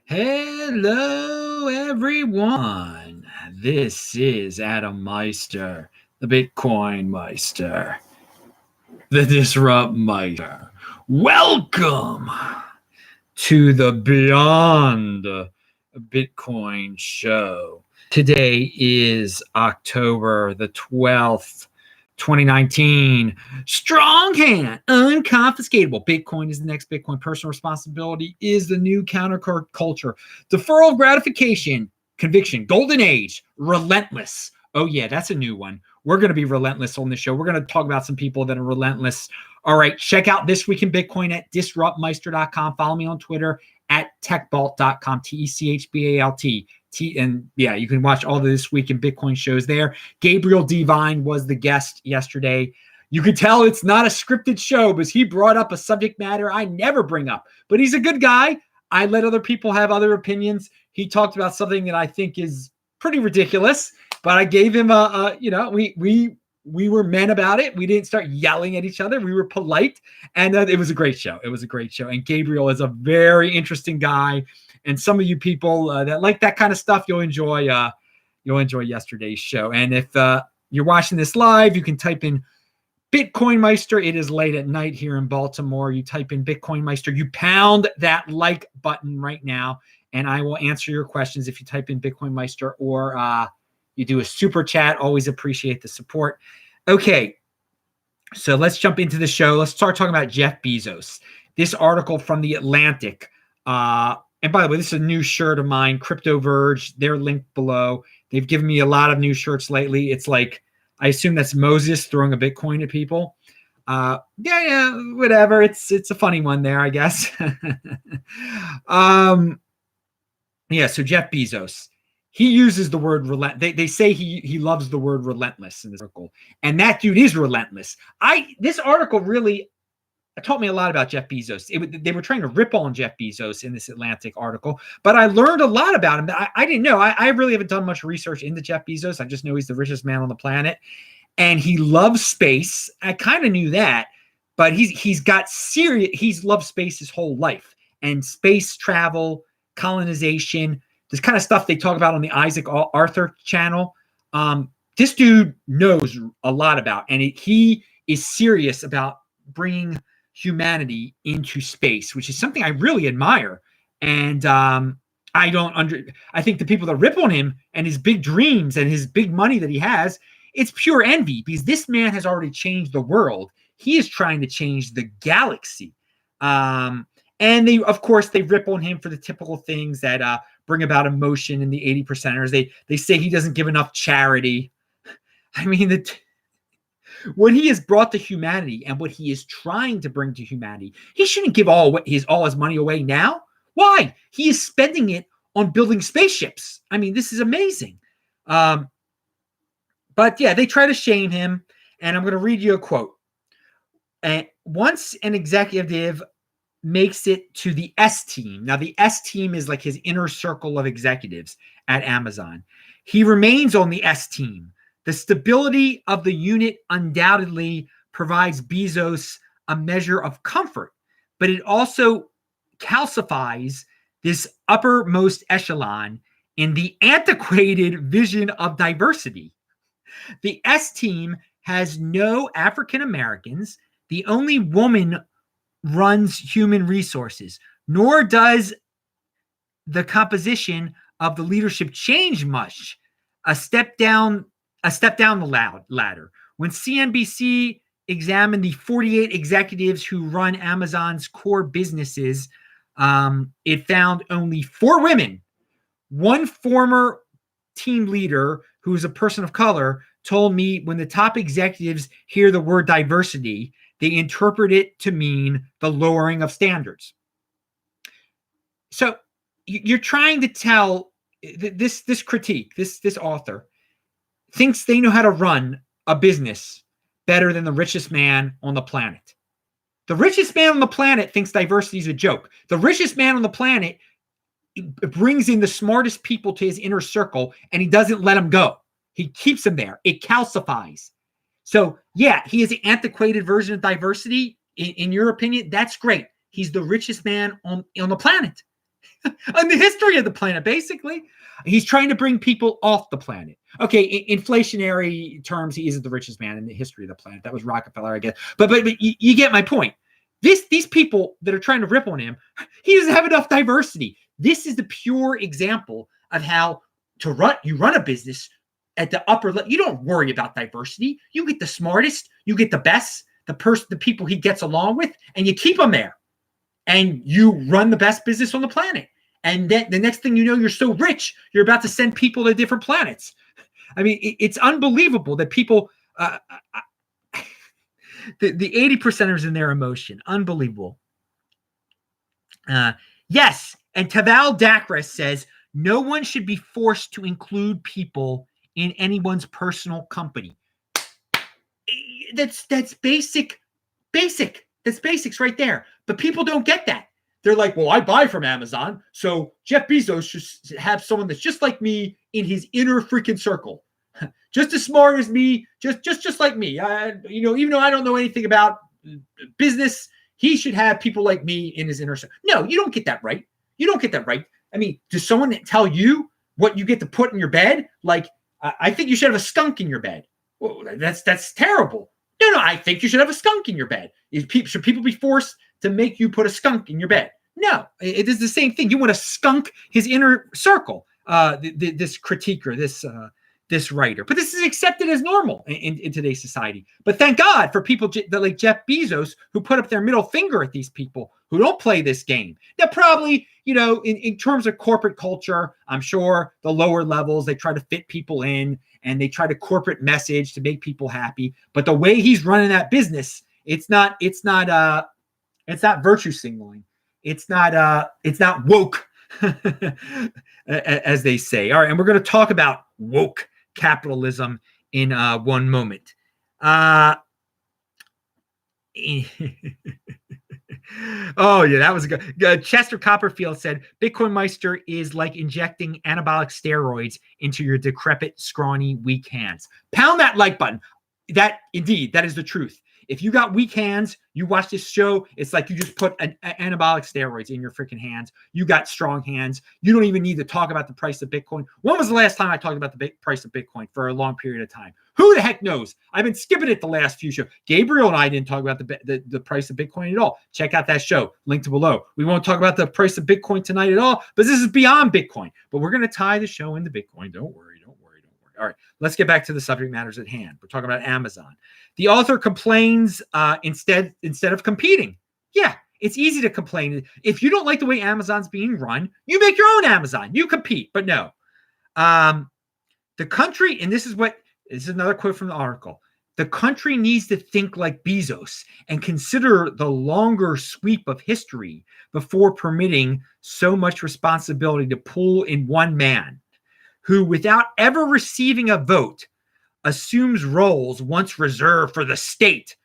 Hello, everyone. This is Adam Meister, the Bitcoin Meister, the Disrupt Meister. Welcome to the Beyond Bitcoin show. Today is October the 12th, 2019. Strong hand, unconfiscatable. Bitcoin is the next Bitcoin. Personal responsibility is the new counterculture. Deferral of gratification, conviction, golden age, relentless. Oh, yeah, that's a new one. We're going to be relentless on this show. We're going to talk about some people that are relentless. All right, check out This Week in Bitcoin at disruptmeister.com. Follow me on Twitter at techbalt.com, TECHBALT. And yeah, you can watch all the This Week in Bitcoin shows there. Gabriel Devine was the guest yesterday. You could tell it's not a scripted show because he brought up a subject matter I never bring up, but he's a good guy. I let other people have other opinions. He talked about something that I think is pretty ridiculous, but I gave him we were men about it. We didn't start yelling at each other. We were polite, and it was a great show. It was a great show. And Gabriel is a very interesting guy. And some of you people that like that kind of stuff, you'll enjoy yesterday's show. And if you're watching this live, you can type in Bitcoin Meister. It is late at night here in Baltimore. You type in Bitcoin Meister. You pound that like button right now, and I will answer your questions if you type in Bitcoin Meister or you do a super chat. Always appreciate the support. Okay, so let's jump into the show. Let's start talking about Jeff Bezos. This article from The Atlantic. And by the way, this is a new shirt of mine, Crypto Verge. They're linked below. They've given me a lot of new shirts lately. It's like, I assume that's Moses throwing a Bitcoin at people. Yeah, whatever. It's a funny one there, I guess. Yeah, so Jeff Bezos. He uses the word relent. They say he loves the word relentless in this article. And that dude is relentless. This article really taught me a lot about Jeff Bezos. They were trying to rip on Jeff Bezos in this Atlantic article, but I learned a lot about him that I didn't know. I really haven't done much research into Jeff Bezos. I just know he's the richest man on the planet, and he loves space. I kind of knew that, but he's loved space his whole life, and space travel, colonization, this kind of stuff they talk about on the Isaac Arthur channel. This dude knows a lot about, and he is serious about bringing humanity into space, which is something I really admire. And I think the people that rip on him and his big dreams and his big money that he has, it's pure envy, because this man has already changed the world. He is trying to change the galaxy. And they rip on him for the typical things that bring about emotion in the 80%ers. They say he doesn't give enough charity. I mean, what he has brought to humanity and what he is trying to bring to humanity, he shouldn't give all his money away now. Why? He is spending it on building spaceships. I mean, this is amazing. But yeah, they try to shame him, and I'm going to read you a quote. Once an executive makes it to the S team, now the S team is like his inner circle of executives at Amazon, he remains on the S team. The stability of the unit undoubtedly provides Bezos a measure of comfort, but it also calcifies this uppermost echelon in the antiquated vision of diversity. The S team has no African Americans. The only woman runs human resources, nor does the composition of the leadership change much. A step down the ladder. When CNBC examined the 48 executives who run Amazon's core businesses, it found only 4 women. One former team leader, who is a person of color, told me when the top executives hear the word diversity, they interpret it to mean the lowering of standards. So you're trying to tell this critique, this author thinks they know how to run a business better than the richest man on the planet. The richest man on the planet thinks diversity is a joke. The richest man on the planet brings in the smartest people to his inner circle, and he doesn't let them go. He keeps them there. It calcifies. So, yeah, he is an antiquated version of diversity. In your opinion, that's great. He's the richest man on the planet. on the history of the planet, basically. He's trying to bring people off the planet. Okay, in inflationary terms, he isn't the richest man in the history of the planet. That was Rockefeller, I guess. But you get my point. These people that are trying to rip on him, he doesn't have enough diversity. This is the pure example of how you run a business at the upper level. You don't worry about diversity. You get the smartest, you get the best, the people he gets along with, and you keep them there. And you run the best business on the planet. And then the next thing you know, you're so rich, you're about to send people to different planets. I mean, it's unbelievable that people, the 80%ers in their emotion, unbelievable. Yes, and Taval Dakras says, no one should be forced to include people in anyone's personal company. That's basic. That's basics right there. But people don't get that. They're like, well, I buy from Amazon, so Jeff Bezos should have someone that's just like me in his inner freaking circle. Just as smart as me, just like me. Even though I don't know anything about business, he should have people like me in his inner circle. No, you don't get that right. You don't get that right. I mean, does someone tell you what you get to put in your bed? Like, I think you should have a skunk in your bed. Well, that's terrible. No, I think you should have a skunk in your bed. Should people be forced to make you put a skunk in your bed? No, it is the same thing. You want to skunk his inner circle, this critiquer, this writer. But this is accepted as normal in today's society. But thank God for people like Jeff Bezos who put up their middle finger at these people who don't play this game. Now, probably, in terms of corporate culture, I'm sure the lower levels, they try to fit people in and they try to corporate message to make people happy. But the way he's running that business, it's not virtue signaling. It's not woke, as they say. All right, and we're going to talk about woke capitalism in one moment. Oh, yeah, that was good. Chester Copperfield said, Bitcoin Meister is like injecting anabolic steroids into your decrepit, scrawny, weak hands. Pound that like button. That is the truth. If you got weak hands, you watch this show, it's like you just put anabolic steroids in your freaking hands. You got strong hands. You don't even need to talk about the price of Bitcoin. When was the last time I talked about the price of Bitcoin for a long period of time? Who the heck knows? I've been skipping it the last few shows. Gabriel and I didn't talk about the price of Bitcoin at all. Check out that show, linked below. We won't talk about the price of Bitcoin tonight at all, but this is beyond Bitcoin. But we're going to tie the show into Bitcoin. Don't worry. All right, let's get back to the subject matters at hand. We're talking about Amazon. The author complains instead of competing. Yeah, it's easy to complain. If you don't like the way Amazon's being run, you make your own Amazon. You compete, but no. The country, and this is another quote from the article. The country needs to think like Bezos and consider the longer sweep of history before permitting so much responsibility to pull in one man, who, without ever receiving a vote, assumes roles once reserved for the state.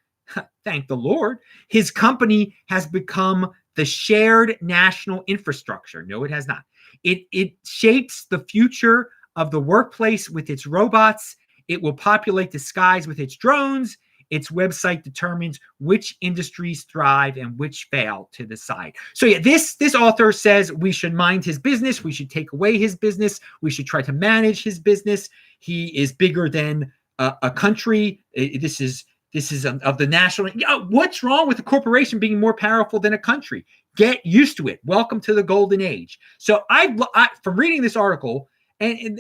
Thank the Lord. His company has become the shared national infrastructure. No, it has not. It shapes the future of the workplace with its robots. It will populate the skies with its drones. Its website determines which industries thrive and which fail to decide. So yeah, this author says we should mind his business. We should take away his business. We should try to manage his business. He is bigger than a country. This is of the national. What's wrong with a corporation being more powerful than a country? Get used to it. Welcome to the golden age. So I from reading this article, and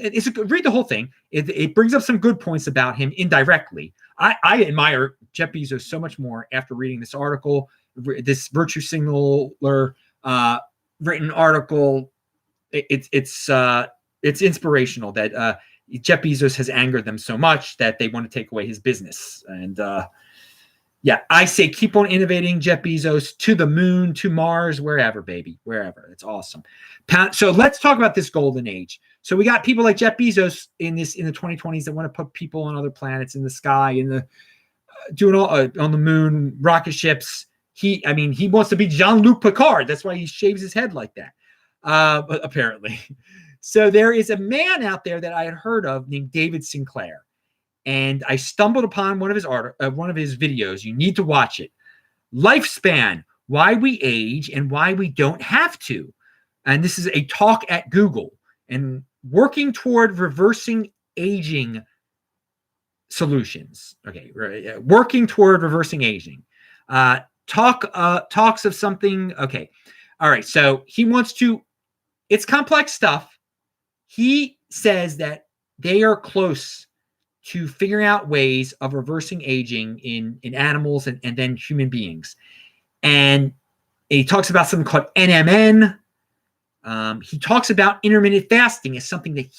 read the whole thing. It brings up some good points about him indirectly. I admire Jeff Bezos so much more after reading this article, this virtue signaler written article. It's inspirational that Jeff Bezos has angered them so much that they want to take away his business. And yeah, I say keep on innovating, Jeff Bezos, to the moon, to Mars, wherever, baby, wherever. It's awesome. So let's talk about this golden age. So we got people like Jeff Bezos in the 2020s that want to put people on other planets in the sky, doing all on the moon, rocket ships. He wants to be Jean-Luc Picard. That's why he shaves his head like that, apparently. So there is a man out there that I had heard of named David Sinclair, and I stumbled upon one of his videos. You need to watch it. Lifespan: Why We Age and Why We Don't Have to. And this is a talk at Google, and working toward reversing aging solutions. Okay, right. Working toward reversing aging. Talks of something. Okay, all right. So he wants to. It's complex stuff. He says that they are close to figuring out ways of reversing aging in animals and then human beings. And he talks about something called NMN. He talks about intermittent fasting as something that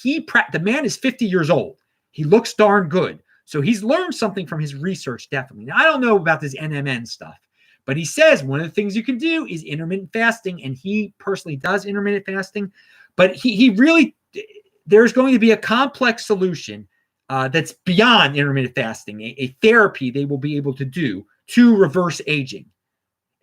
the man is 50 years old. He looks darn good. So he's learned something from his research, definitely. Now, I don't know about this NMN stuff, but he says one of the things you can do is intermittent fasting, and he personally does intermittent fasting. But he really, there's going to be a complex solution that's beyond intermittent fasting, a therapy they will be able to do to reverse aging.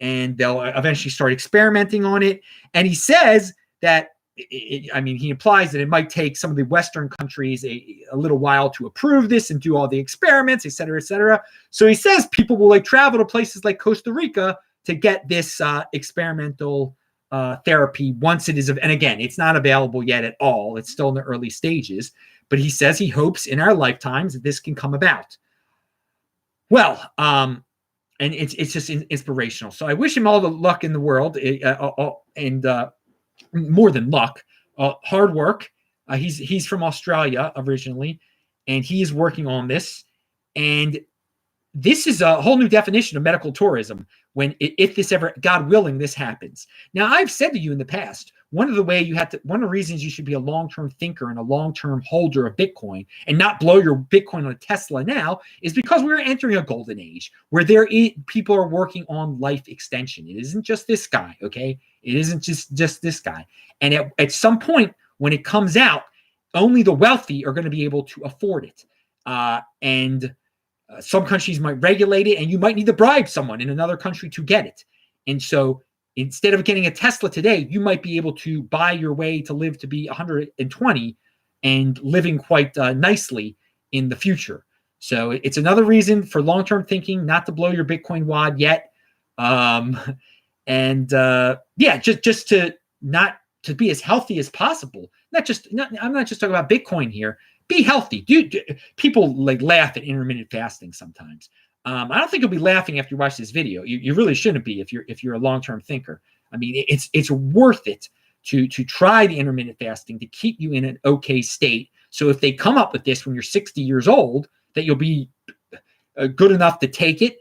And they'll eventually start experimenting on it. And he says that, he implies that it might take some of the Western countries a little while to approve this and do all the experiments, et cetera, et cetera. So he says people will travel to places like Costa Rica to get this experimental therapy once it is. And again, it's not available yet at all. It's still in the early stages. But he says he hopes in our lifetimes that this can come about. Well, and it's just inspirational. So I wish him all the luck in the world, and more than luck, hard work. He's from Australia originally, and he is working on this. And this is a whole new definition of medical tourism when, if this ever, God willing, this happens. Now, I've said to you in the past, one of the reasons you should be a long-term thinker and a long-term holder of Bitcoin and not blow your Bitcoin on a Tesla now is because we're entering a golden age where people are working on life extension. It isn't just this guy, okay? It isn't just this guy. And at some point when it comes out, only the wealthy are going to be able to afford it. Some countries might regulate it, and you might need to bribe someone in another country to get it. And so instead of getting a Tesla today, you might be able to buy your way to live to be 120 and living quite nicely in the future. So it's another reason for long-term thinking, not to blow your Bitcoin wad yet. Just to be as healthy as possible. I'm not just talking about Bitcoin here. Be healthy. Dude, people laugh at intermittent fasting sometimes. I don't think you'll be laughing after you watch this video. You really shouldn't be if you're a long-term thinker. I mean, it's worth it to try the intermittent fasting to keep you in an okay state. So if they come up with this when you're 60 years old, that you'll be good enough to take it,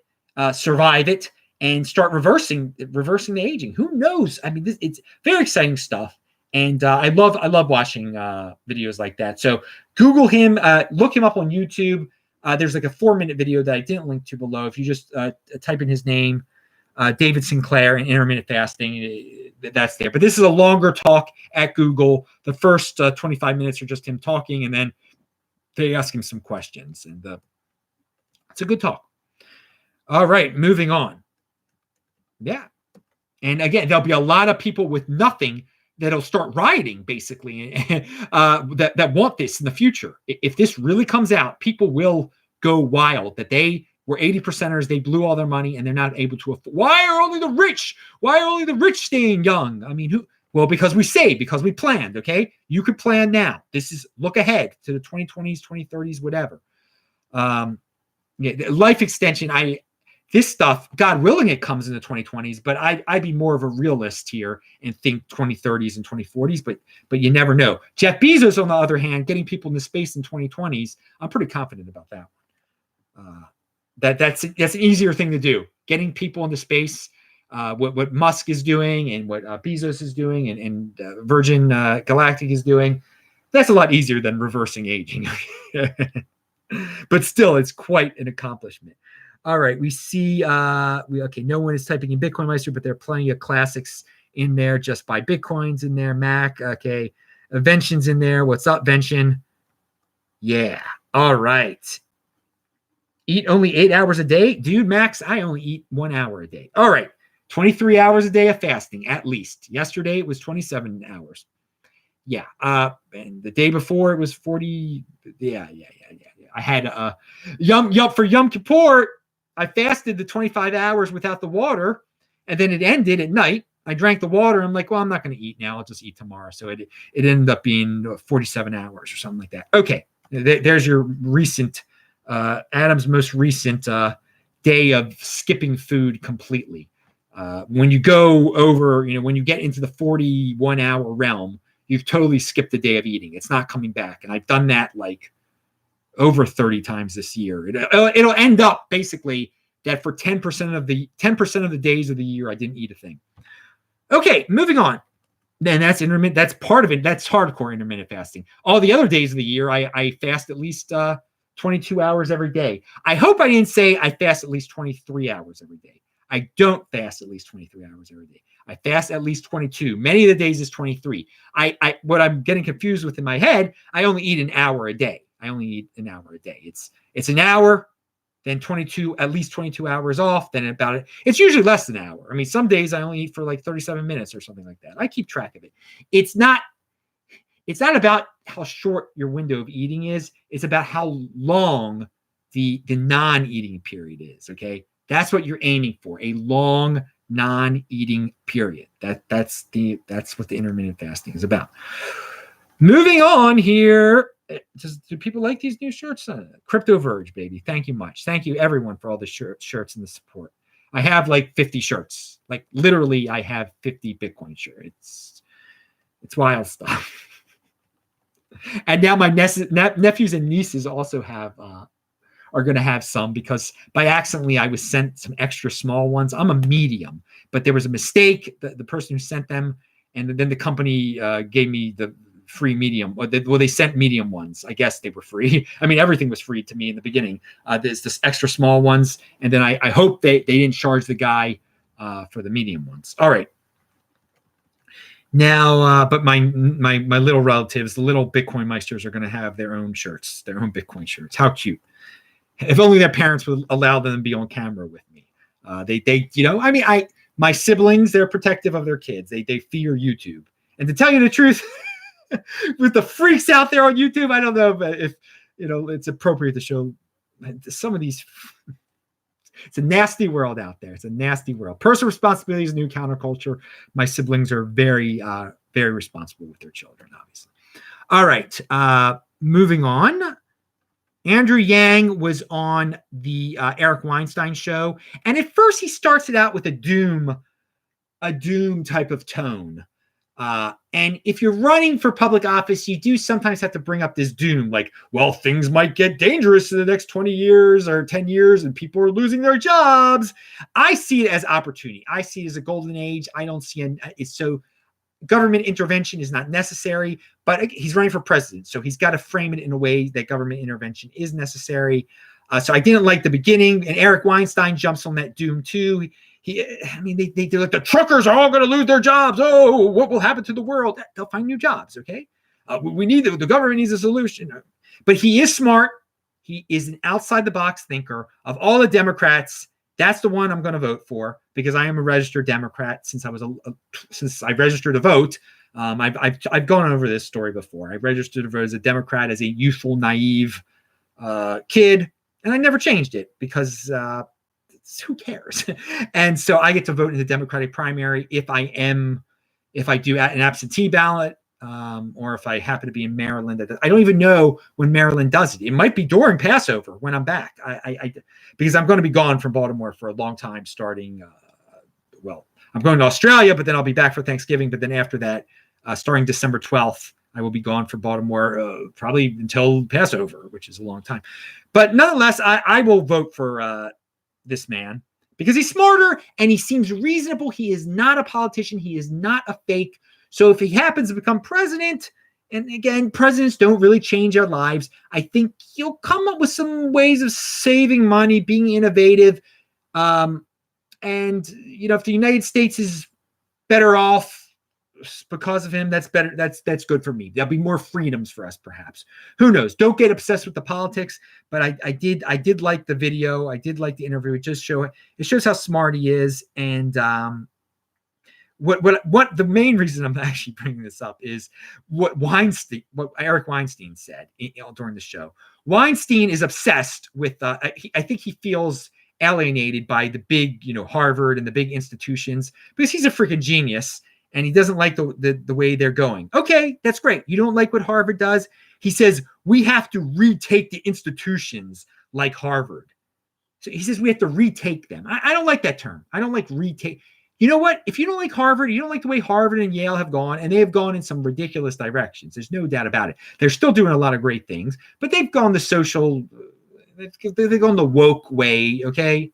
survive it, and start reversing the aging. Who knows? I mean, it's very exciting stuff. And I love watching videos like that. So Google him, look him up on YouTube. There's like a 4-minute video that I didn't link to below. If you just type in his name, David Sinclair, and intermittent fasting, that's there. But this is a longer talk at Google. The first 25 minutes are just him talking, and then they ask him some questions. And it's a good talk. All right, moving on. Yeah. And again, there'll be a lot of people with nothing that'll start rioting, basically, that want this in the future. If this really comes out, people will go wild that they were 80%ers, they blew all their money, and they're not able to afford. Why are only the rich staying young? I mean, who? Well, because we saved, because we planned, okay? You could plan now. This is look ahead to the 2020s, 2030s, whatever. Life extension, this stuff, God willing, it comes in the 2020s, but I'd be more of a realist here and think 2030s and 2040s, but you never know. Jeff Bezos, on the other hand, getting people into space in 2020s, I'm pretty confident about that one. That's an easier thing to do. Getting people into space, what Musk is doing and what Bezos is doing and Virgin Galactic is doing, that's a lot easier than reversing aging. But still, it's quite an accomplishment. All right, we see, no one is typing in Bitcoin Meister, but there are plenty of classics in there. Just Buy Bitcoins in there. Mac, okay. Vention's in there. What's up, Vention? Yeah, all right. Eat only 8 hours a day? Dude, Max, I only eat 1 hour a day. All right, 23 hours a day of fasting, at least. Yesterday, it was 27 hours. Yeah, and the day before, it was 40. Yeah. I had for Yom Kippur, I fasted the 25 hours without the water, and then it ended at night. I drank the water. I'm like, well, I'm not going to eat now. I'll just eat tomorrow. So it ended up being 47 hours or something like that. Okay. There's your recent, Adam's most recent day of skipping food completely. When you go over, when you get into the 41-hour realm, you've totally skipped a day of eating. It's not coming back. And I've done that like over 30 times this year. It'll end up basically that for 10% of the days of the year, I didn't eat a thing. Okay, moving on. Then that's intermittent. That's part of it. That's hardcore intermittent fasting. All the other days of the year, I fast at least 22 hours every day. I hope I didn't say I fast at least 23 hours every day. I don't fast at least 23 hours every day. I fast at least 22. Many of the days is 23. What I'm getting confused with in my head, I only eat an hour a day. I only eat an hour a day. It's an hour, then at least 22 hours off, then about it. It's usually less than an hour. I mean, some days I only eat for like 37 minutes or something like that. I keep track of it. It's not about how short your window of eating is. It's about how long the non-eating period is. Okay. That's what you're aiming for. A long non-eating period. That's what the intermittent fasting is about. Moving on here. Do people like these new shirts? Crypto Verge, baby. Thank you much. Thank you everyone for all the shirts and the support. I have like 50 shirts. Like literally I have 50 Bitcoin shirts. It's wild stuff. And now my nephews and nieces also are going to have some, because by accidentally I was sent some extra small ones. I'm a medium, but there was a mistake. The person who sent them, and then the company gave me the free medium. They sent medium ones. I guess they were free. I mean, everything was free to me in the beginning. There's this extra small ones, and then I hope they didn't charge the guy for the medium ones. All right. Now, but my little relatives, the little Bitcoin Meisters, are going to have their own shirts, their own Bitcoin shirts. How cute! If only their parents would allow them to be on camera with me. My siblings, they're protective of their kids. They fear YouTube. And to tell you the truth, with the freaks out there on YouTube, I don't know if it's appropriate to show some of these. It's a nasty world out there. It's a nasty world. Personal responsibility is a new counterculture. My siblings are very, very responsible with their children, obviously. All right. Moving on. Andrew Yang was on the Eric Weinstein show. And at first he starts it out with a doom type of tone. And if you're running for public office, you do sometimes have to bring up this doom, like, well, things might get dangerous in the next 20 years or 10 years and people are losing their jobs. I see it as opportunity. I see it as a golden age. I don't see it's so government intervention is not necessary, but he's running for president. So he's got to frame it in a way that government intervention is necessary. So I didn't like the beginning, and Eric Weinstein jumps on that doom too. They're like, the truckers are all going to lose their jobs. Oh, what will happen to the world? They'll find new jobs. Okay. The government needs a solution, but he is smart. He is an outside the box thinker. Of all the Democrats, that's the one I'm going to vote for, because I am a registered Democrat since I registered to vote. I've gone over this story before. I registered to vote as a Democrat, as a youthful, naive kid, and I never changed it because who cares? And so I get to vote in the Democratic primary if I do an absentee ballot, or if I happen to be in Maryland. I don't even know when Maryland does it. It might be during Passover when I'm back. Because I'm going to be gone from Baltimore for a long time, starting, I'm going to Australia, but then I'll be back for Thanksgiving. But then after that, starting December 12th, I will be gone from Baltimore probably until Passover, which is a long time. But nonetheless, I will vote for this man because he's smarter and he seems reasonable. He is not a politician. He is not a fake. So if he happens to become president, and again, presidents don't really change our lives, I think he'll come up with some ways of saving money, being innovative. And, if the United States is better off because of him, that's better. That's good for me. There'll be more freedoms for us, perhaps. Who knows? Don't get obsessed with the politics, but I did like the video. I did like the interview. It shows how smart he is. And what the main reason I'm actually bringing this up is what Eric Weinstein said during the show. Weinstein is obsessed with, I think he feels alienated by the big, Harvard and the big institutions because he's a freaking genius and he doesn't like the way they're going. Okay, that's great. You don't like what Harvard does? He says, we have to retake the institutions like Harvard. So he says we have to retake them. I don't like that term. I don't like retake. You know what? If you don't like Harvard, you don't like the way Harvard and Yale have gone, and they have gone in some ridiculous directions. There's no doubt about it. They're still doing a lot of great things, but they've gone the social, they've gone the woke way, okay?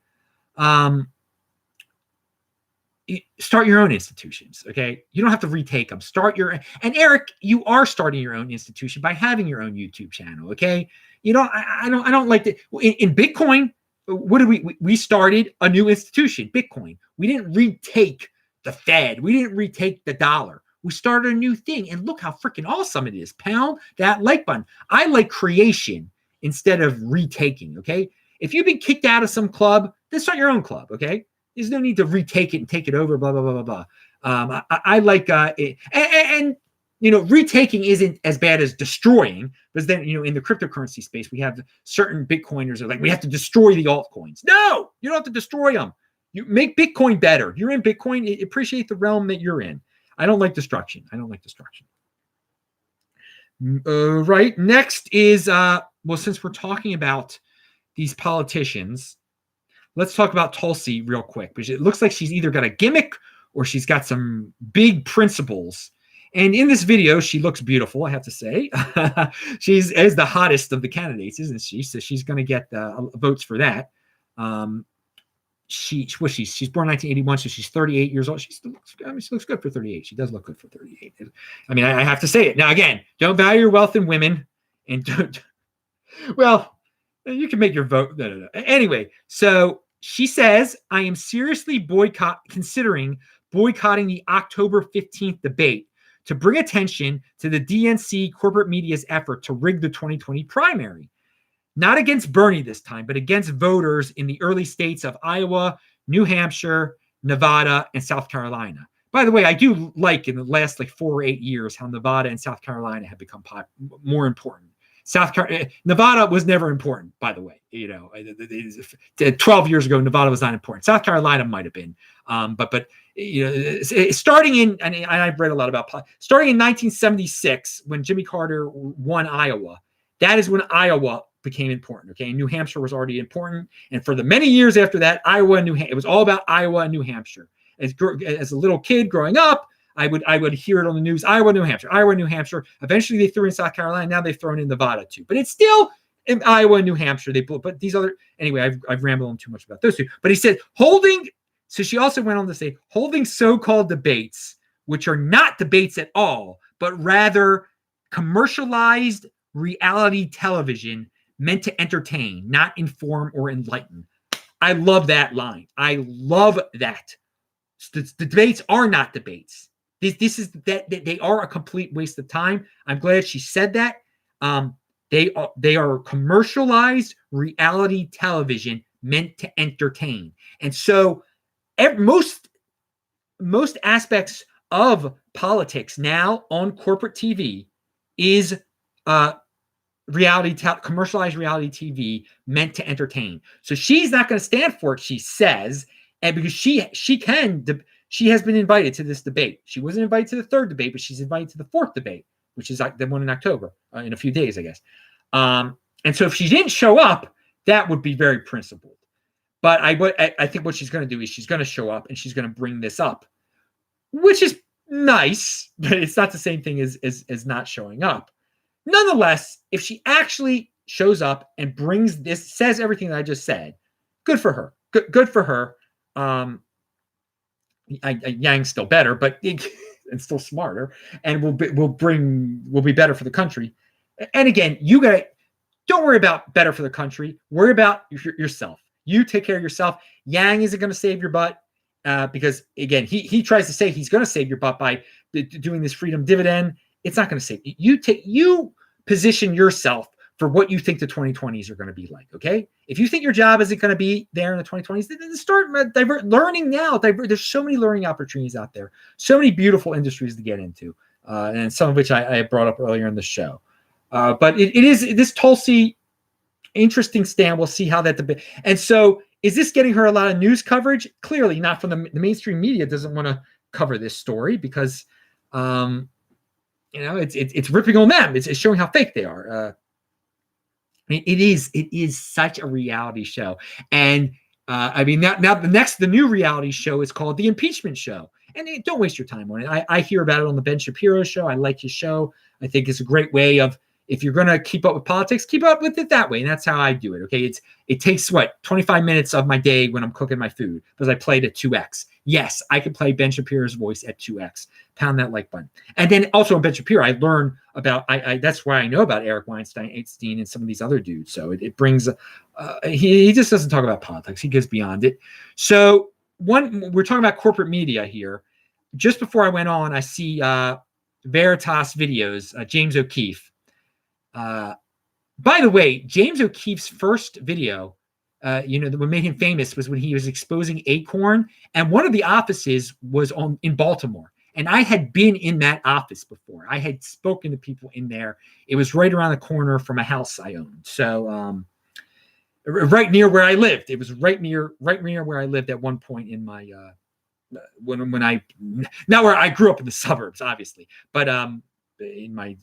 Start your own institutions, okay? You don't have to retake them. Start your, and Eric, you are starting your own institution by having your own YouTube channel, okay? I don't like that. In Bitcoin, what did we started a new institution, Bitcoin. We didn't retake the Fed. We didn't retake the dollar. We started a new thing, and look how freaking awesome it is. Pound that like button. I like creation instead of retaking, okay? If you've been kicked out of some club, then start your own club, okay? There's no need to retake it and take it over, blah, blah, blah, blah, blah. I like it. And retaking isn't as bad as destroying, because then, in the cryptocurrency space, we have certain Bitcoiners are like, we have to destroy the altcoins. No, you don't have to destroy them. You make Bitcoin better. You're in Bitcoin. Appreciate the realm that you're in. I don't like destruction. Right. Next is, since we're talking about these politicians, let's talk about Tulsi real quick, because it looks like she's either got a gimmick or she's got some big principles. And in this video, she looks beautiful, I have to say. She's as the hottest of the candidates, isn't she? So she's going to get votes for that. She's born 1981, so she's 38 years old. She looks good for 38. She does look good for 38. I mean, I have to say it. Now, again, don't value your wealth in women, and don't. Well, you can make your vote. No. Anyway, so she says, I am seriously considering boycotting the October 15th debate to bring attention to the DNC corporate media's effort to rig the 2020 primary. Not against Bernie this time, but against voters in the early states of Iowa, New Hampshire, Nevada, and South Carolina. By the way, I do like in the last 4 or 8 years how Nevada and South Carolina have become more important. Nevada was never important, by the way. 12 years ago, Nevada was not important. South Carolina might have been, but starting in, and I've read a lot about starting in 1976 when Jimmy Carter won Iowa. That is when Iowa became important. Okay, New Hampshire was already important, and for the many years after that, it was all about Iowa and New Hampshire. As a little kid growing up, I would hear it on the news, Iowa, New Hampshire. Eventually they threw in South Carolina. Now they've thrown in Nevada too, but it's still in Iowa and New Hampshire. But these other, anyway, I've rambled on too much about those two, but he said so she also went on to say, holding so-called debates, which are not debates at all, but rather commercialized reality television meant to entertain, not inform or enlighten. I love that line. I love that. The debates are not debates. This is that they are a complete waste of time. I'm glad she said that. They are commercialized reality television meant to entertain. And so most aspects of politics now on corporate TV is commercialized reality TV meant to entertain. So she's not going to stand for it, she says, and because she has been invited to this debate. She wasn't invited to the third debate, but she's invited to the fourth debate, which is the one in October, in a few days, I guess. And so if she didn't show up, that would be very principled. But I think what she's going to do is she's going to show up and she's going to bring this up, which is nice, but it's not the same thing as not showing up. Nonetheless, if she actually shows up and brings this, says everything that I just said, good for her. Good for her. Yang's still better, but and still smarter, and will be better for the country. And again, don't worry about better for the country. Worry about yourself. You take care of yourself. Yang isn't going to save your butt because again, he tries to say he's going to save your butt by doing this freedom dividend. It's not going to save you. You position yourself for what you think the 2020s are going to be like, okay? If you think your job isn't going to be there in the 2020s, then start learning now. There's so many learning opportunities out there, so many beautiful industries to get into, and some of which I brought up earlier in the show. But it is this Tulsi interesting stand. We'll see how that debate. And so Is this getting her a lot of news coverage? Clearly not. From the mainstream media doesn't want to cover this story because, it's ripping on them. It's showing how fake they are. It is such a reality show. And now the new reality show is called The Impeachment Show. And don't waste your time on it. I hear about it on the Ben Shapiro show. I like his show. I think it's a great way of, if you're going to keep up with politics, keep up with it that way. And that's how I do it. Okay. It takes 25 minutes of my day when I'm cooking my food because I played at 2x. Yes, I can play Ben Shapiro's voice at 2x. Pound that like button. And then also on Ben Shapiro, I learn about, that's why I know about Eric Weinstein, and some of these other dudes. So it brings, he just doesn't talk about politics. He goes beyond it. So we're talking about corporate media here. Just before I went on, I see Veritas videos, James O'Keefe. By the way, James O'Keefe's first video, that what made him famous was when he was exposing Acorn, and one of the offices was in Baltimore. And I had been in that office before. I had spoken to people in there. It was right around the corner from a house I owned. So right near where I lived. It was right near where I lived at one point in my when I, not where I grew up in the suburbs, obviously, but in my,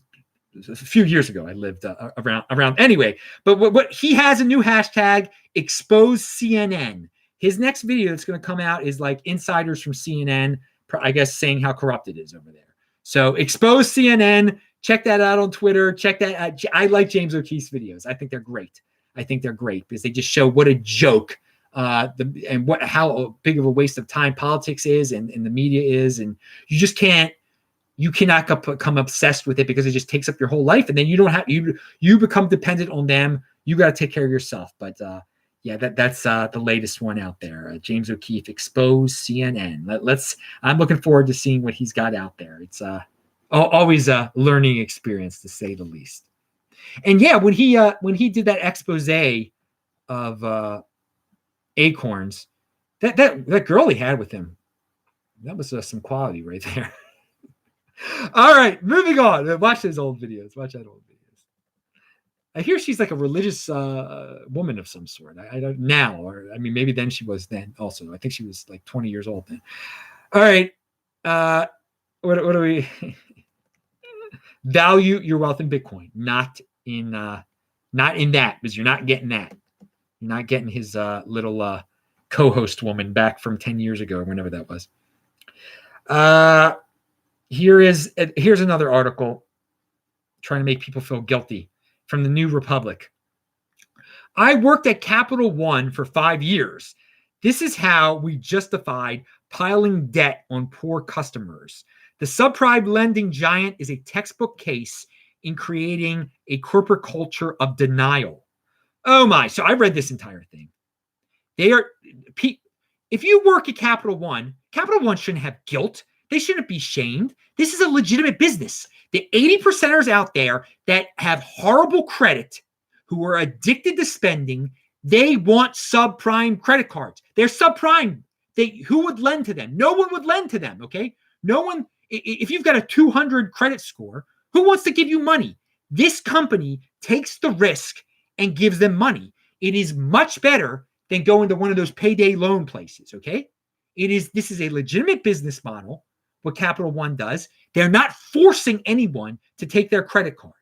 a few years ago, I lived around anyway. But what he has a new hashtag, expose CNN. His next video that's going to come out is like insiders from CNN, I guess, saying how corrupt it is over there. So expose CNN. Check that out on Twitter. Check that out. I like James O'Keefe's videos. I think they're great. Because they just show what a joke how big of a waste of time politics is and the media is. And you cannot become obsessed with it because it just takes up your whole life. And then you become dependent on them. You got to take care of yourself. But that's the latest one out there. James O'Keefe, expose CNN. I'm looking forward to seeing what he's got out there. It's always a learning experience, to say the least. And when he did that expose of Acorns, that girl he had with him, that was some quality right there. All right, moving on. Watch those old videos. Watch that old videos. I hear she's like a religious woman of some sort. I don't now, or I mean, maybe then she was then also. I think she was like 20 years old then. All right. What do we value your wealth in Bitcoin? Not in that, because you're not getting that. You're not getting his little co-host woman back from 10 years ago or whenever that was. Here's another article trying to make people feel guilty from the New Republic. I worked at Capital One for 5 years. This is how we justified piling debt on poor customers. The subprime lending giant is a textbook case in creating a corporate culture of denial. Oh my. So I read this entire thing. If you work at Capital One shouldn't have guilt. They shouldn't be shamed. This is a legitimate business. The 80%ers out there that have horrible credit, who are addicted to spending, they want subprime credit cards. They're subprime. Who would lend to them? No one would lend to them, okay? No one. If you've got a 200 credit score, who wants to give you money? This company takes the risk and gives them money. It is much better than going to one of those payday loan places, okay? This is a legitimate business model, what Capital One does. They're not forcing anyone to take their credit card.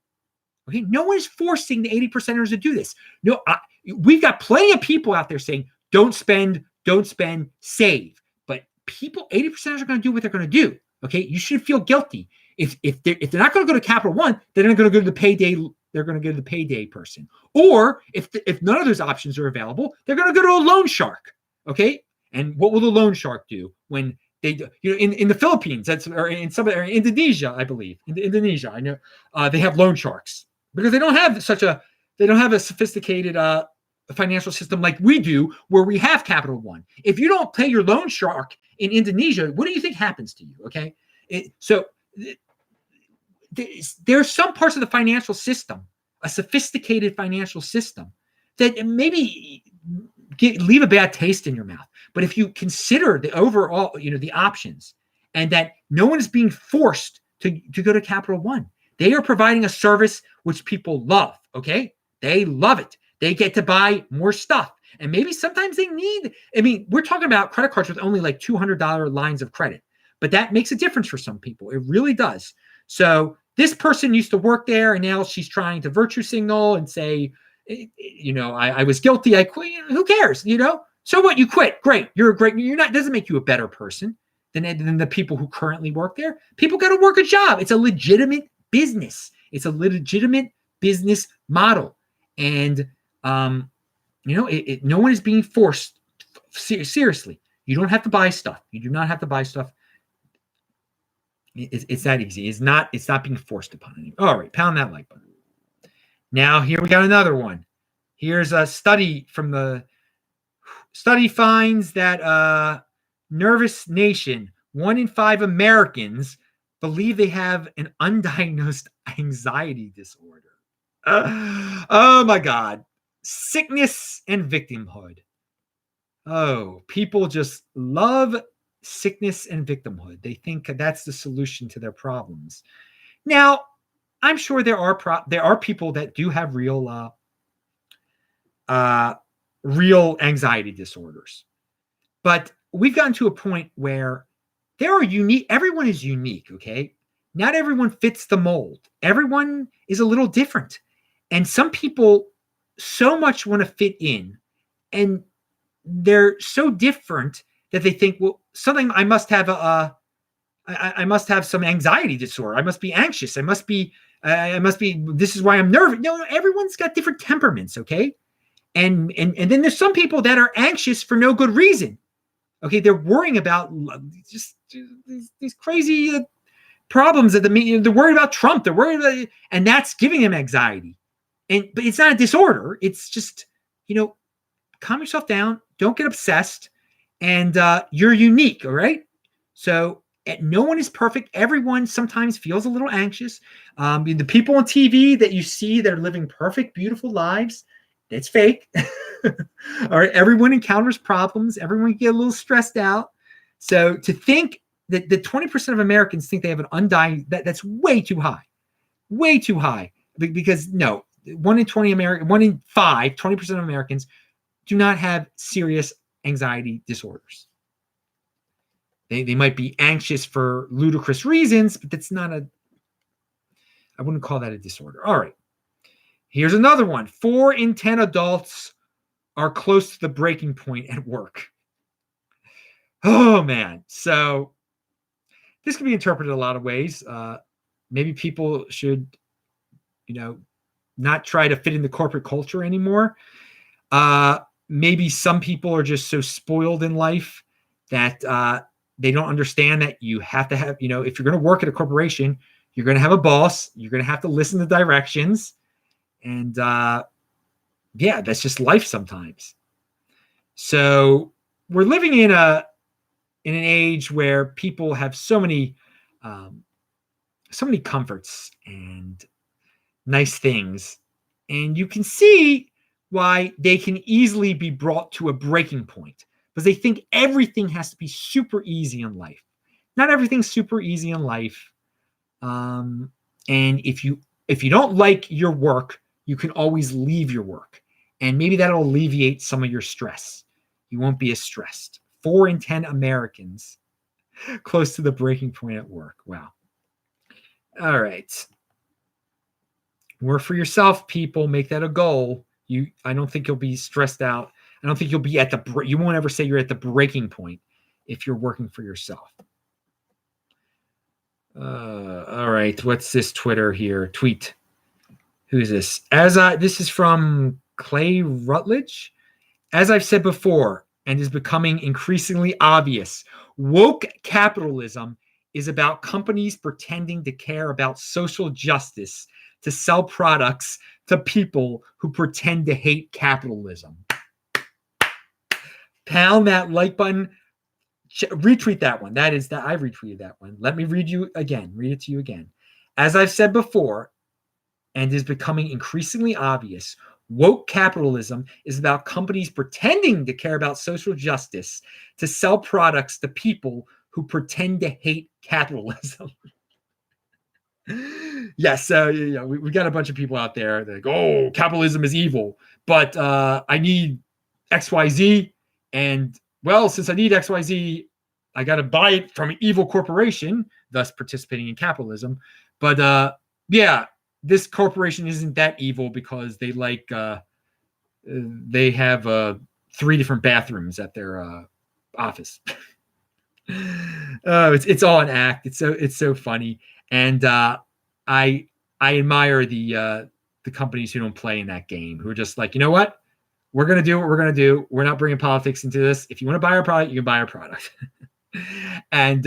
Okay, no one is forcing the 80%ers to do this. No, we've got plenty of people out there saying, don't spend, save. But 80%ers are going to do what they're going to do. Okay, you should feel guilty. If they're not going to go to Capital One, they're not going to go to the payday. They're going to go to the payday person. Or if none of those options are available, they're going to go to a loan shark. Okay, and what will the loan shark do when they do? In the Philippines, or in Indonesia, I believe. In Indonesia, I know they have loan sharks because they don't have a sophisticated financial system like we do, where we have Capital One. If you don't pay your loan shark in Indonesia, what do you think happens to you? Okay, there's some parts of the financial system, a sophisticated financial system, that maybe leave a bad taste in your mouth. But if you consider the overall, the options, and that no one is being forced to go to Capital One, they are providing a service which people love. Okay, they love it. They get to buy more stuff. And maybe sometimes they need, I mean, we're talking about credit cards with only like $200 lines of credit, but that makes a difference for some people. It really does. So this person used to work there, and now she's trying to virtue signal and say, I was guilty. I quit. Who cares? So what? You quit. Great. You're not, doesn't make you a better person than the people who currently work there. People got to work a job. It's a legitimate business. It's a legitimate business model. And, no one is being forced. Seriously, you don't have to buy stuff. You do not have to buy stuff. It's that easy. It's not being forced upon anyone. All right, pound that like button. Now here we got another one. Here's a study from the study finds that nervous nation, 1 in 5 Americans believe they have an undiagnosed anxiety disorder. Oh my God. Sickness and victimhood. Oh, people just love sickness and victimhood. They think that's the solution to their problems. Now, I'm sure there are people that do have real anxiety disorders, but we've gotten to a point where everyone is unique. Okay, not everyone fits the mold. Everyone is a little different, and some people so much want to fit in, and they're so different that they think, well, I must have I must have some anxiety disorder. I must be anxious. I must be, this is why I'm nervous. No, everyone's got different temperaments. Okay. And then there's some people that are anxious for no good reason. Okay. They're worrying about just these crazy problems they're worried about Trump. They're worried about, and that's giving them anxiety. But it's not a disorder. It's just, calm yourself down. Don't get obsessed. And you're unique. All right. So no one is perfect. Everyone sometimes feels a little anxious. The people on TV that you see that are living perfect, beautiful lives, it's fake. All right. Everyone encounters problems. Everyone get a little stressed out. So to think that the 20% of Americans think they have an undiagnosed, that's way too high. Way too high. Because no, 1 in 5, 20% of Americans do not have serious anxiety disorders. They might be anxious for ludicrous reasons, but that's not I wouldn't call that a disorder. All right. Here's another one. 4 in 10 adults are close to the breaking point at work. Oh, man. So this can be interpreted a lot of ways. Maybe people should, not try to fit in the corporate culture anymore. Maybe some people are just so spoiled in life that they don't understand that you have to have, if you're going to work at a corporation, you're going to have a boss. You're going to have to listen to directions. And that's just life sometimes. So we're living in an age where people have so many comforts and nice things. And you can see why they can easily be brought to a breaking point, because they think everything has to be super easy in life. Not everything's super easy in life. And if you don't like your work, you can always leave your work. And maybe that'll alleviate some of your stress. You won't be as stressed. 4 in 10 Americans close to the breaking point at work. Wow. All right. Work for yourself, people. Make that a goal. I don't think you'll be stressed out. I don't think you'll be you won't ever say you're at the breaking point if you're working for yourself. All right. What's this Twitter here? Tweet. Who's this? This is from Clay Rutledge. As I've said before, and is becoming increasingly obvious, woke capitalism is about companies pretending to care about social justice to sell products to people who pretend to hate capitalism. Pound that like button. Retweet that one. I retweeted that one. Let me read it to you again. As I've said before, and is becoming increasingly obvious, woke capitalism is about companies pretending to care about social justice to sell products to people who pretend to hate capitalism. Yes, we got a bunch of people out there that go, "Oh, capitalism is evil," but I need XYZ. And well, since I need XYZ, I got to buy it from an evil corporation, thus participating in capitalism. But yeah, this corporation isn't that evil because they have 3 different bathrooms at their office. It's all an act. It's so funny. And I admire the companies who don't play in that game, who are just like, you know what? We're going to do what we're going to do. We're not bringing politics into this. If you want to buy our product, you can buy our product. And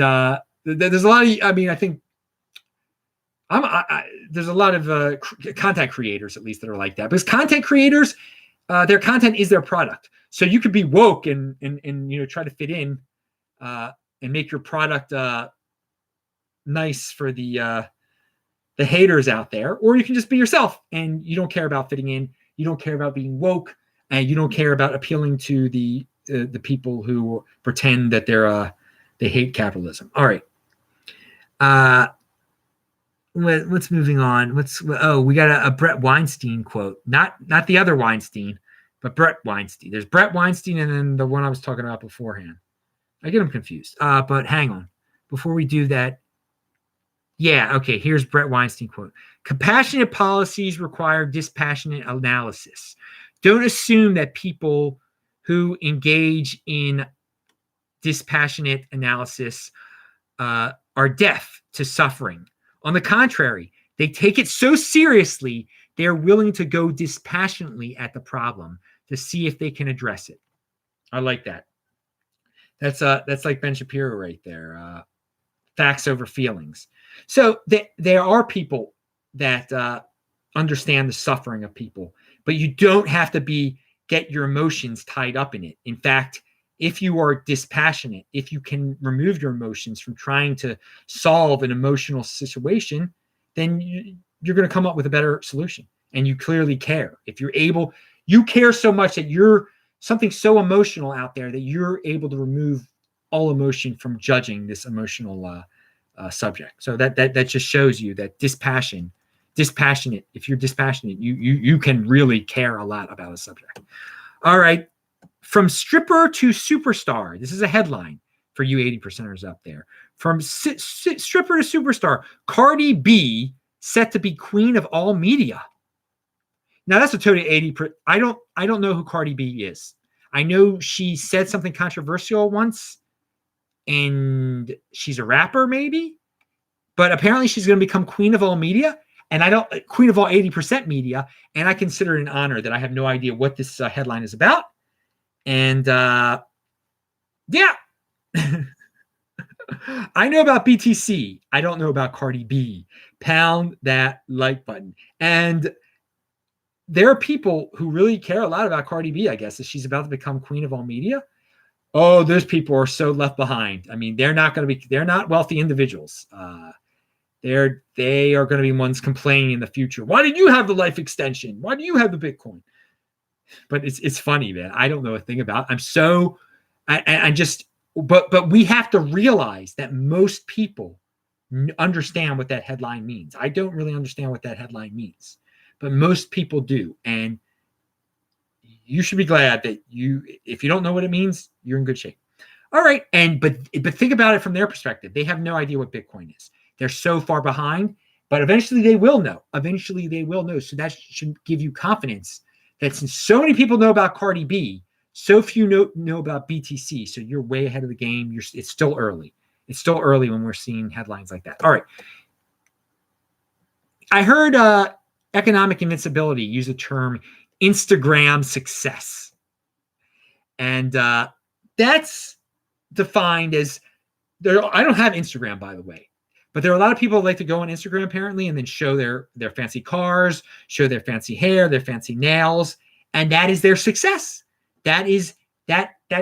there's a lot of, I think there's a lot of content creators, at least, that are like that, because content creators, their content is their product. So you could be woke and try to fit in and make your product nice for the haters out there, or you can just be yourself and you don't care about fitting in. You don't care about being woke, and you don't care about appealing to the people who pretend that they hate capitalism. All right. What's moving on? We got a Brett Weinstein quote. Not the other Weinstein, but Brett Weinstein. There's Brett Weinstein and then the one I was talking about beforehand. I get them confused. But hang on. Before we do that, yeah, okay, here's Brett Weinstein quote. Compassionate policies require dispassionate analysis. Don't assume that people who engage in dispassionate analysis are deaf to suffering. On the contrary, they take it so seriously, they're willing to go dispassionately at the problem to see if they can address it. I like that. That's like Ben Shapiro right there. Facts over feelings. So there are people that understand the suffering of people, but you don't have to get your emotions tied up in it. In fact, if you are dispassionate, if you can remove your emotions from trying to solve an emotional situation, then you're going to come up with a better solution. And you clearly care. If you're able, you care so much that you're something so emotional out there that you're able to remove all emotion from judging this emotional subject. So that just shows you that dispassionate, if you're dispassionate, you can really care a lot about a subject. All right. From stripper to superstar. This is a headline for you 80%ers up there. From stripper to superstar. Cardi B set to be queen of all media. Now that's a totally 80%. I don't know who Cardi B is. I know she said something controversial once, and she's a rapper maybe, but apparently she's going to become queen of all media, and queen of all 80% media, and I consider it an honor that I have no idea what this headline is about. And yeah, I know about BTC. I don't know about Cardi B. Pound that like button. And there are people who really care a lot about Cardi B, I guess, as she's about to become queen of all media. Oh, those people are so left behind. I mean, they're not wealthy individuals. They are going to be ones complaining in the future. Why did you have the life extension? Why do you have the Bitcoin? But it's funny, man. I don't know a thing about it. But we have to realize that most people understand what that headline means. I don't really understand what that headline means, but most people do. And you should be glad that if you don't know what it means, you're in good shape. All right. But think about it from their perspective. They have no idea what Bitcoin is. They're so far behind, but eventually they will know. So that should give you confidence that since so many people know about Cardi B, so few know about BTC. So you're way ahead of the game. It's still early. It's still early when we're seeing headlines like that. All right. I heard Economic Invincibility use the term Instagram success. And that's defined as I don't have Instagram, by the way, but there are a lot of people that like to go on Instagram apparently and then show their fancy cars, show their fancy hair, their fancy nails, and that is their success. That is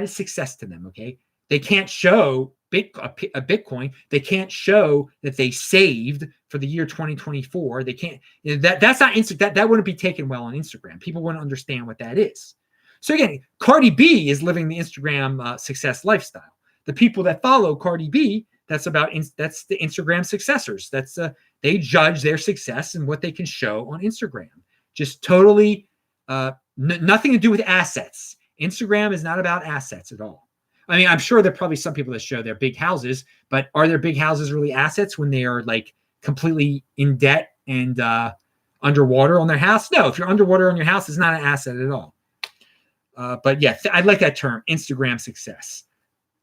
success to them. Okay, they can't show a Bitcoin. They can't show that they saved for the year 2024. They can't. That's not that wouldn't be taken well on Instagram. People wouldn't understand what that is. So again, Cardi B is living the Instagram success lifestyle. The people that follow Cardi B, that's the Instagram successors. They judge their success and what they can show on Instagram. Just totally nothing to do with assets. Instagram is not about assets at all. I mean, I'm sure there are probably some people that show their big houses, but are their big houses really assets when they are like completely in debt and underwater on their house? No, if you're underwater on your house, it's not an asset at all. But yeah, I like that term, Instagram success.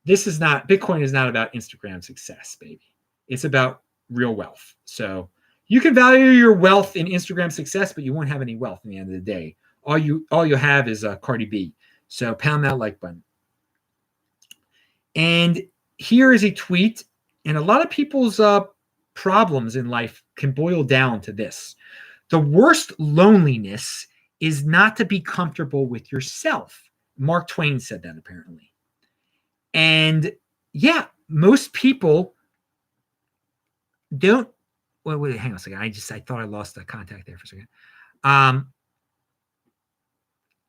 Bitcoin is not about Instagram success, baby. It's about real wealth. So you can value your wealth in Instagram success, but you won't have any wealth in the end of the day. All you'll have is Cardi B. So pound that like button. And here is a tweet, and a lot of people's problems in life can boil down to this. The worst loneliness is not to be comfortable with yourself. Mark Twain said that, apparently. And yeah, most people don't. Wait, hang on a second. I thought I lost the contact there for a second.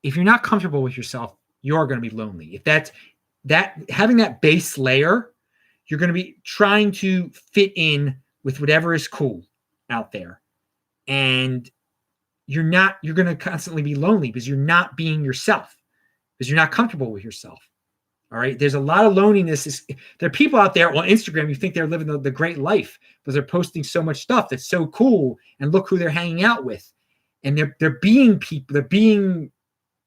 If you're not comfortable with yourself, you're going to be lonely. If that having that base layer, you're going to be trying to fit in with whatever is cool out there. And you're going to constantly be lonely because you're not being yourself, because you're not comfortable with yourself. All right. There's a lot of loneliness. There are people out there on Instagram, you think they're living the great life, but they're posting so much stuff that's so cool. And look who they're hanging out with. And they're being people.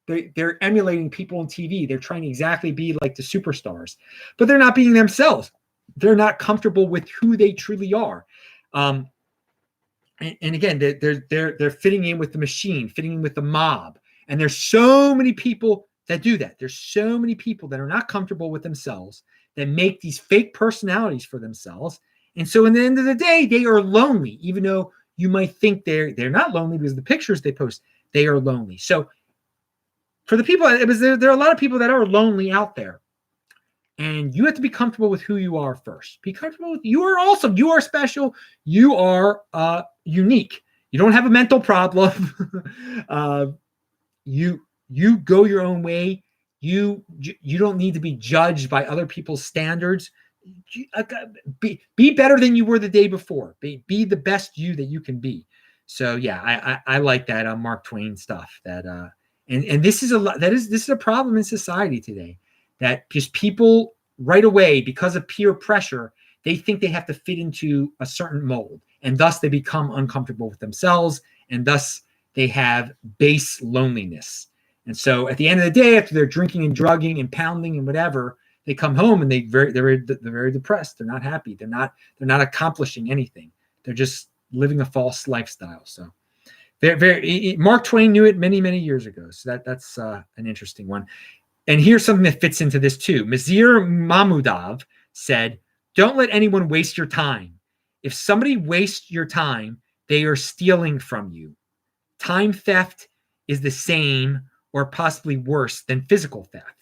They're emulating people on TV. They're trying to exactly be like the superstars, but they're not being themselves. They're not comfortable with who they truly are. And again, they're fitting in with the machine, fitting in with the mob. And there's so many people that do that. There's so many people that are not comfortable with themselves, that make these fake personalities for themselves. And so in the end of the day, they are lonely, even though you might think they're not lonely because the pictures they post, they are lonely. So for the people, there are a lot of people that are lonely out there. And you have to be comfortable with who you are first. Be comfortable with you are awesome. You are special. You are unique. You don't have a mental problem. You go your own way. You don't need to be judged by other people's standards. Be better than you were the day before. Be the best you that you can be. So yeah, I like that Mark Twain stuff. That and this is this is a problem in society today. That just people right away, because of peer pressure, they think they have to fit into a certain mold, and thus they become uncomfortable with themselves, and thus they have base loneliness. And so at the end of the day, after they're drinking and drugging and pounding and whatever, they come home and they're very depressed. They're not happy. They're not accomplishing anything. They're just living a false lifestyle. So Mark Twain knew it many, many years ago. So that's an interesting one. And here's something that fits into this too. Mazir Mahmudov said, "Don't let anyone waste your time. If somebody wastes your time, they are stealing from you. Time theft is the same or possibly worse than physical theft."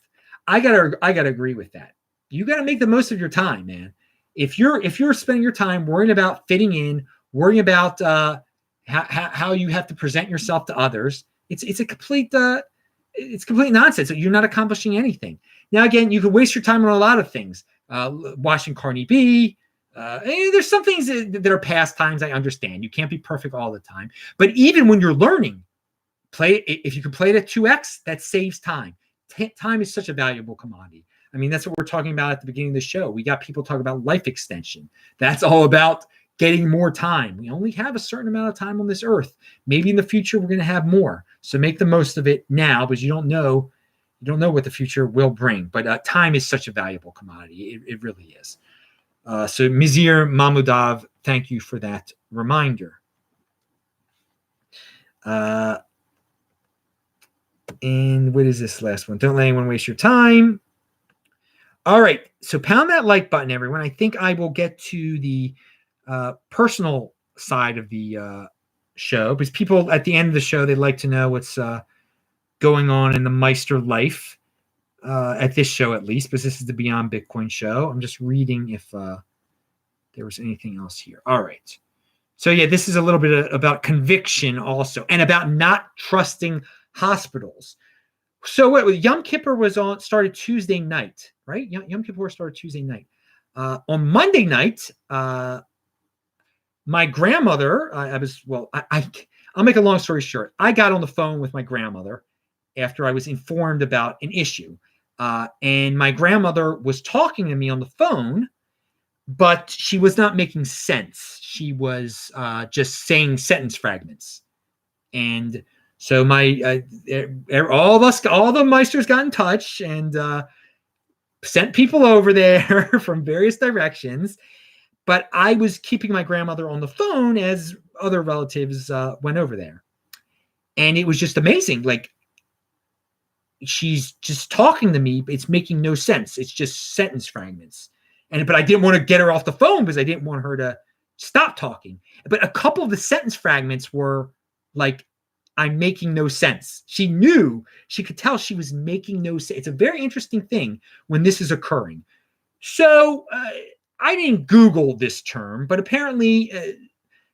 I gotta agree with that. You gotta make the most of your time, man. If you're spending your time worrying about fitting in, worrying about how you have to present yourself to others, it's complete nonsense. You're not accomplishing anything. Now, again, you could waste your time on a lot of things. Watching Cardi B. There's some things that are pastimes. I understand. You can't be perfect all the time. But even when you're learning, if you can play it at 2x, that saves time. Time is such a valuable commodity. I mean, that's what we're talking about at the beginning of the show. We got people talking about life extension. That's all about getting more time. We only have a certain amount of time on this earth. Maybe in the future we're going to have more. So make the most of it now, because you don't know what the future will bring. But time is such a valuable commodity. It really is. So Mizir Mahmudov, thank you for that reminder. And what is this last one? Don't let anyone waste your time. All right. So pound that like button, everyone. I think I will get to the personal side of the show, because people at the end of the show, they like to know what's going on in the Meister life at this show, at least, because this is the Beyond Bitcoin show. I'm just reading if there was anything else here. All right. So yeah, this is a little bit about conviction also, and about not trusting hospitals. So what Yom Kippur started Tuesday night, right? Yom Kippur started Tuesday night. On Monday night, my grandmother, I'll make a long story short. I got on the phone with my grandmother, after I was informed about an issue. And my grandmother was talking to me on the phone, but she was not making sense. She was just saying sentence fragments. And so all the Meisters got in touch and sent people over there from various directions. But I was keeping my grandmother on the phone as other relatives went over there. And it was just amazing. Like, she's just talking to me. It's making no sense. It's just sentence fragments. But I didn't want to get her off the phone because I didn't want her to stop talking. But a couple of the sentence fragments were like, I'm making no sense. She could tell she was making no sense. It's a very interesting thing when this is occurring. So I didn't Google this term, but apparently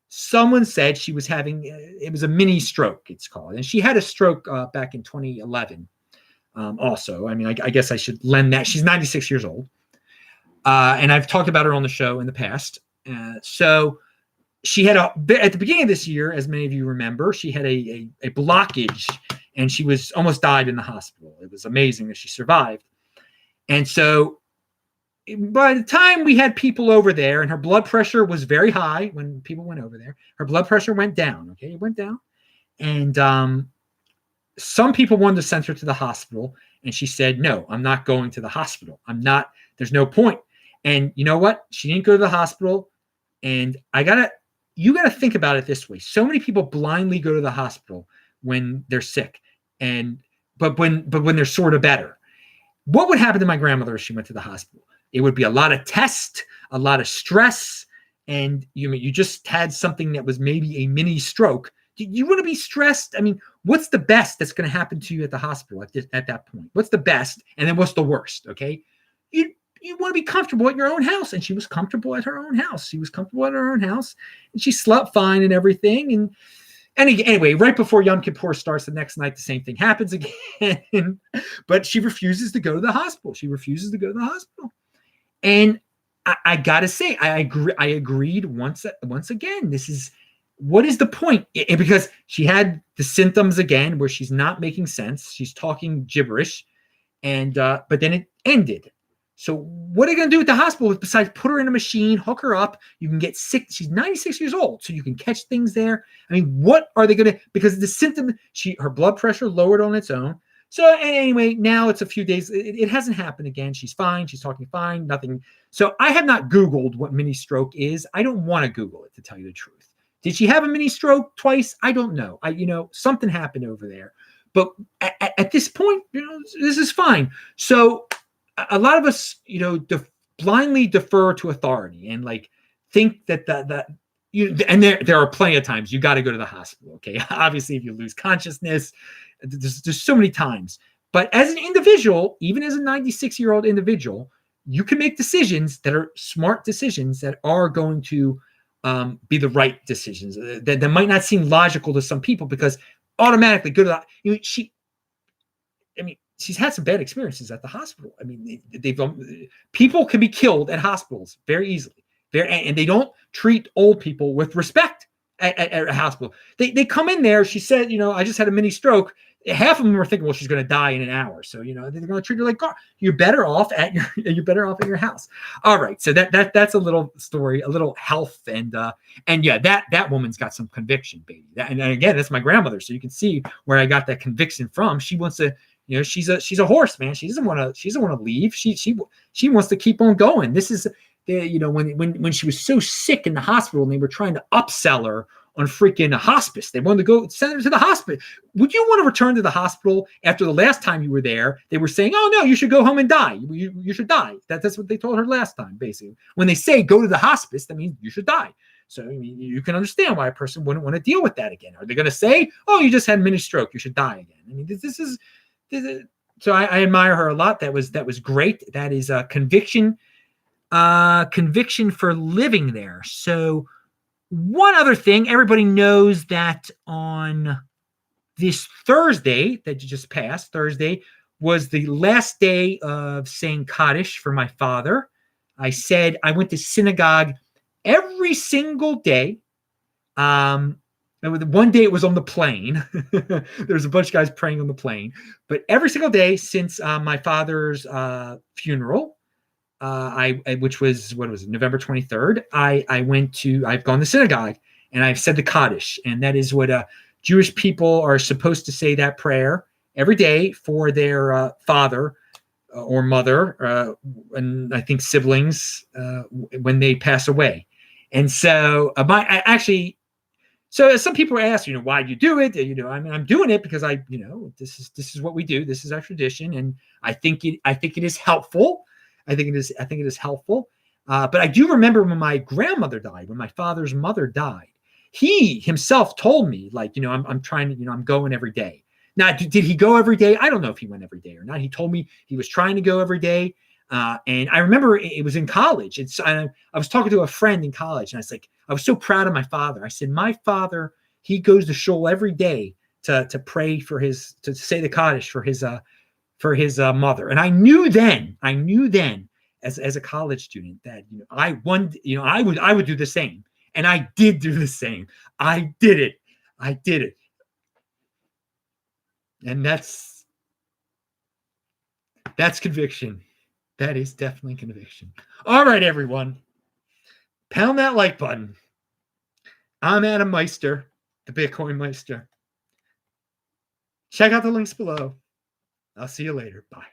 someone said she was having, it was a mini stroke, it's called. And she had a stroke back in 2011 also. I mean, I guess I should lend that. She's 96 years old. And I've talked about her on the show in the past. So she had at the beginning of this year, as many of you remember, she had a blockage and she was almost died in the hospital. It was amazing that she survived. And so by the time we had people over there, and her blood pressure was very high when people went over there, her blood pressure went down. Okay, it went down. And some people wanted to send her to the hospital. And she said, no, I'm not going to the hospital. There's no point. And you know what? She didn't go to the hospital. And you got to think about it this way. So many people blindly go to the hospital when they're sick. But when they're sort of better. What would happen to my grandmother if she went to the hospital? It would be a lot of tests, a lot of stress. And you just had something that was maybe a mini stroke. You want to be stressed? I mean, what's the best that's going to happen to you at the hospital at that point? What's the best? And then what's the worst? Okay. You want to be comfortable at your own house. And she was comfortable at her own house. And she slept fine and everything. And anyway, right before Yom Kippur starts the next night, the same thing happens again. But she refuses to go to the hospital. And I got to say, I agreed once again. What is the point? Because she had the symptoms again where she's not making sense. She's talking gibberish. But then it ended. So what are you going to do at the hospital besides put her in a machine, hook her up? You can get sick. She's 96 years old, so you can catch things there. I mean, what are they going to, because the symptom, her blood pressure lowered on its own. So anyway, now it's a few days. It hasn't happened again. She's fine. She's talking fine. Nothing. So I have not Googled what mini stroke is. I don't want to Google it, to tell you the truth. Did she have a mini stroke twice? I don't know. Something happened over there. But at this point, this is fine. So a lot of us, blindly defer to authority and think that and there are plenty of times you got to go to the hospital. Okay. Obviously, if you lose consciousness, there's so many times, but as an individual, even as a 96-year-old individual, you can make decisions that are smart decisions that are going to be the right decisions that might not seem logical to some people because automatically go to she's had some bad experiences at the hospital. I mean, people can be killed at hospitals very easily. And they don't treat old people with respect at a hospital. They come in there. She said, I just had a mini stroke. Half of them were thinking, well, she's going to die in an hour. So, they're going to treat her like God. You're better off at your house. All right. So that's a little story, a little health. And yeah, that woman's got some conviction, baby. And again, that's my grandmother. So you can see where I got that conviction from. She wants to, she's a horse, man. She doesn't want to leave. She wants to keep on going. This is when she was so sick in the hospital and they were trying to upsell her on freaking hospice. They wanted to go send her to the hospital. Would you want to return to the hospital after the last time you were there? They were saying, oh no, you should go home and die. You should die. That's what they told her last time, basically. When they say go to the hospice, that means you should die. So you can understand why a person wouldn't want to deal with that again. Are they going to say, oh, you just had a mini stroke, you should die again? This is so I admire her a lot. That was great. That is a conviction for living there. So one other thing, everybody knows that on this Thursday that just passed, Thursday was the last day of saying Kaddish for my father. I said I went to synagogue every single day. One day it was on the plane. There's a bunch of guys praying on the plane. But every single day since my father's funeral, which was, what was it, November 23rd, I've gone to synagogue and I've said the Kaddish. And that is what Jewish people are supposed to say, that prayer every day for their father or mother, and I think siblings when they pass away. And so so some people ask, why do you do it? I'm doing it because this is what we do. This is our tradition, and I think it is helpful. I think it is helpful. But I do remember when my grandmother died, when my father's mother died, he himself told me, like, I'm trying to, I'm going every day. Now, did he go every day? I don't know if he went every day or not. He told me he was trying to go every day. And I remember it was in college. I was talking to a friend in college, and I was like, I was so proud of my father. I said, my father, he goes to shul every day to pray to say the Kaddish for his mother. And I knew then as a college student that, I would do the same. And I did do the same. I did it. And that's conviction. That is definitely conviction. All right, everyone. Pound that like button. I'm Adam Meister, the Bitcoin Meister. Check out the links below. I'll see you later. Bye.